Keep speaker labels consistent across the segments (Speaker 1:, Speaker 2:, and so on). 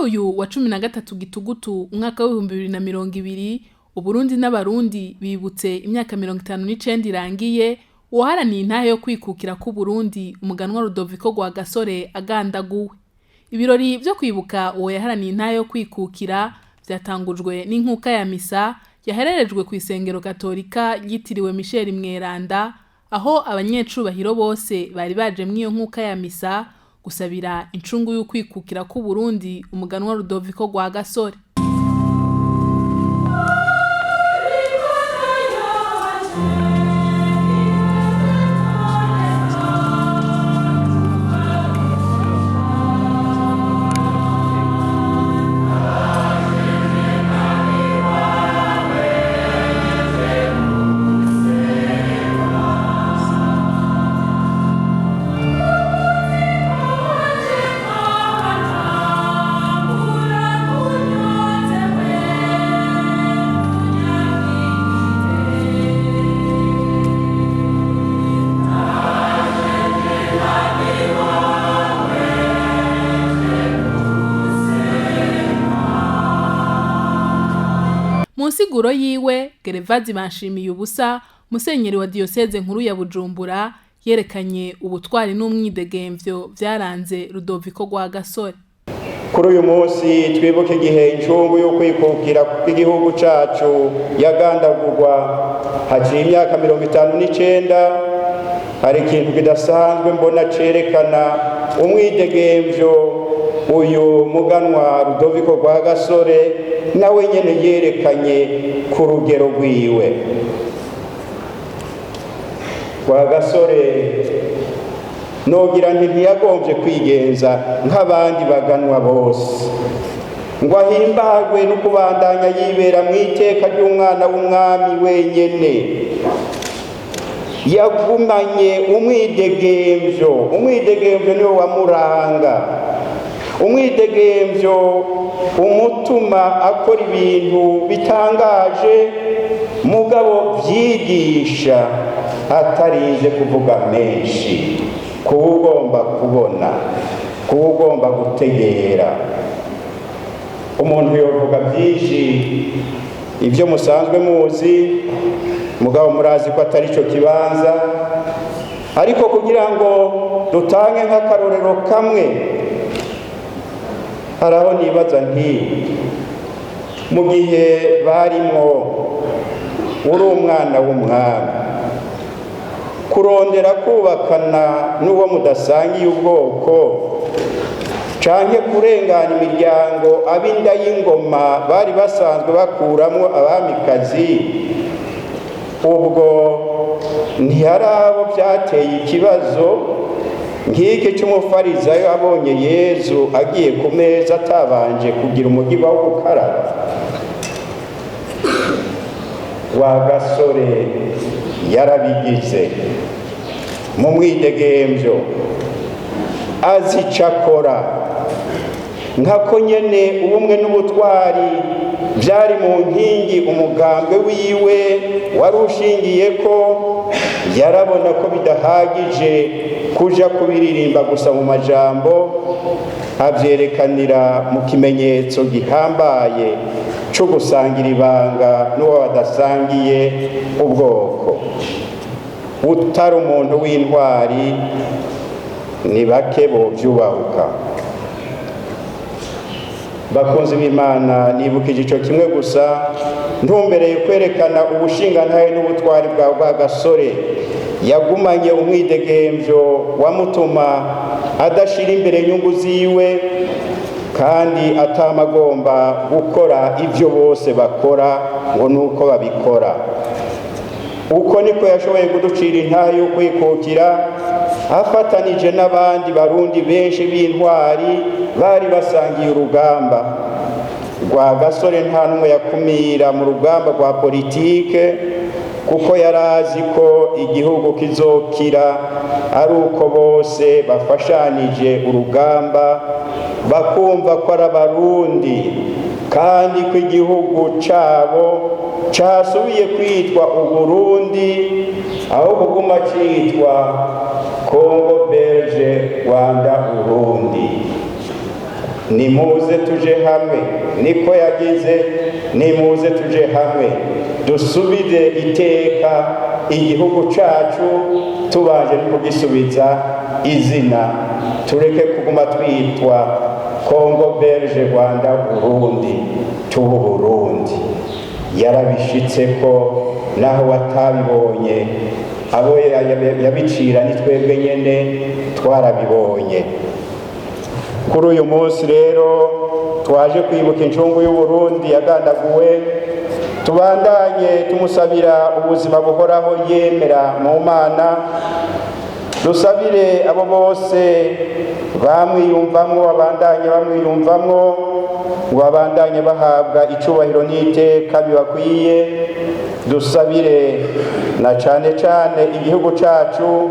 Speaker 1: uyu wa 13 Gitugutu umwaka wa 2020 Uburundi n'abarundi bibutse imyaka 59 irangiye uwaharaniye intahe yo kwikukira ku Burundi umuganwa Rudoviko Rwagasore agandaguwe. Ibirori byo kwibuka uwo yaharaniye intahe yo kwikukira byatangujwe n'inkuka ya misa yahererejwe ku isengero Katolika yitiriwe Michel Mweranda, aho abanyecubahiro bose bari baje mw'iyo nkuka ya misa gusabira incungu y'ukwikukira ku Burundi umuganwa Rudoviko Rwagasore. Musiguro yiwe Gerevazi Banshimiye ubusa musenyeri wa diocese nkuru ya Bujumbura yerekanye ubutwari n'umwidegemvyo byaranze Rudoviko Rwagasore.
Speaker 2: Kuri uyu munsi twibuke igihe incungu yo kwikukira kw'igihugu cacu yagandagurwa haciye imyaka 59. Hari ikintu kidasanzwe mbona cerekana umwidegemvyo uyu muganwa Rudoviko Rwagasore nawe nyene yerekanye ku rugero rwiwe. Rwagasore nogira ntiyagombye kwigenza nk'abandi baganwa bose ngo ahimbagwe no kubandanya yibera mu iteka ry'umwana w'umwami wenyene. Yagumanye umwidegemvyo niwe wamuranga, umwidegemvyo umutuma akora ibintu bitangaje mugabo vyigisha atarinze kuvuga menshi, kuwugomba kubona, kuwugomba gutegera. Umuntu yovuga byinshi ivyo musanzwe muzi mugabo murazi ko atari cyo kibanza, ariko kugira ngo dutange nk'akarorero kamwe haraho nibaza nti mu gihe barimo uri umwana w'umwami kurondera kubakana n'uwo mudasangiye ubwoko canke kurengana imiryango abinda y'ingoma bari basanzwe bakuramwo abamikazi, ubwo ntiyarabo byateye ikibazo nk'iki cy'umufarizayo abonye Yezu agiye ku meza atabanje kugira umugiba wo gukaraba. Rwagasore yarabigize mu mwidegemvyo azi cakora nkako nyene ubumwe n'ubutwari byari mu nkingi umugambwe wiwe wari ushingiyeko. Yarabona ko bidahagije kuja kubiririmba gusa mu majambo, avyerekanira mu kimenyetso gihambaye cyo gusangira ibanga n'uwo badasangiye ubwoko. Utari umuntu w'intwari ni bake bovyubahuka. Bakunzi b'Imana, nibukije ico kimwe gusa ntumbereye kwerekana ubushingantahe n'ubutwari bwa Rwagasore. Yagumanye umwidegemvyo wamutuma adashira imbere inyungu ziwe kandi atamagomba gukora ivyo bose bakora ngo nuko babikora. Uko niko yashoboye kuducira intahe yo kwikukira afatanije n'abandi barundi benshi b'intwari bari basangiye urugamba. Rwagasore nta numwe yakumira mu rugamba rwa politike kuko yarazi ko igihugu kizokira ari uko bose bafashanije urugamba bakumva ko ari abarundi kandi ko igihugu cabo casubiye kwitwa Uburundi aho kuguma citwa Congo Belge Rwanda Burundi. nimuze tuje hamwe, niko yagize, nimuze tuje hamwe dusubire iteka igihugu cacu, tubanje no kugisubiza izina, tureke kuguma twitwa Kongo Belge Rwanda Burundi, tubu Burundi. Yarabishitse ko naho watabibonye, abo yabicira ni twebwe nyene twarabibonye. Kuri uyu munsi rero twaje kwibuka incungu y'u Burundi yagandaguwe, tubandanye tumusabira ubuzima buhoraho yemera mu Mana, dusabire abo bose bamwiyumvamwo babandanye bamwiyumvamwo, ngo babandanye bahabwa icubahiro n'iteka bibakwiye. Dusabire na cane cane igihugu cacu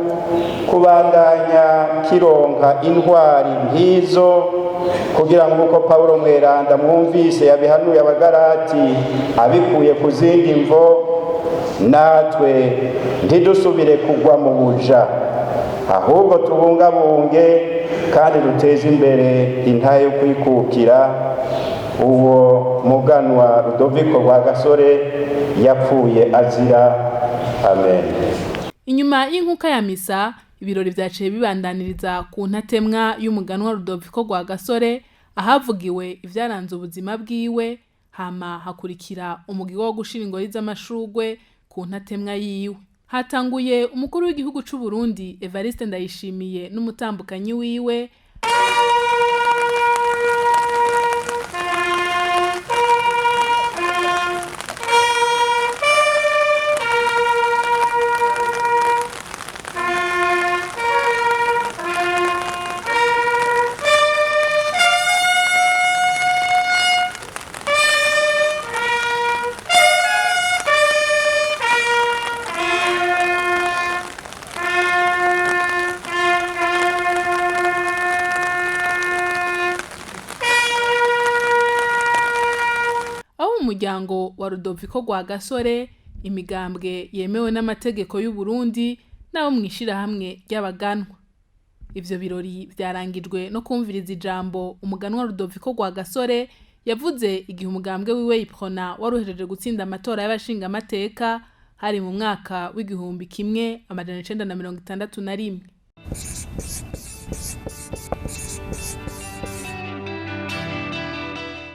Speaker 2: kubandanya kironka intwari nk'izo, kugira ngo uko Pawulo mweranda mwumvise yabihanuye Abagalati abikuye ku zindi mvo, natwe ntidusubire kugwa mu buja, ahubwo tubungabunge kandi duteze imbere intahe yo kwikukira uwo muganwa Rudoviko Rwagasore yapfuye azira. Amen.
Speaker 1: Inyuma y'inkuka ya misa, ibirori vyaciye bibandaniriza ku ntatemwa y'umuganwa Rudoviko Rwagasore, ahavugiwe ivyaranze ubuzima bwiwe, hama hakurikira umugigo wo gushira ingori z'amashurwe ku ntatemwa yiwe. Hatanguye umukuru w'igihugu c'u Burundi Evariste Ndayishimiye n'umutambukanyi wiwe, umuryango wa Rudoviko Rwagasore, imigambwe yemewe n'amategeko y'u Burundi n'abo mwishirahamwe ry'abaganwa. Ivyo birori vyarangijwe no kumviriza ijambo umuganwa Rudoviko Rwagasore yavuze igihe umugambwe wiwe Iprona waruhejeje gutsinda amatora y'abashinga amateka hari mu mwaka w'igihumbi kimwe amajana 1961.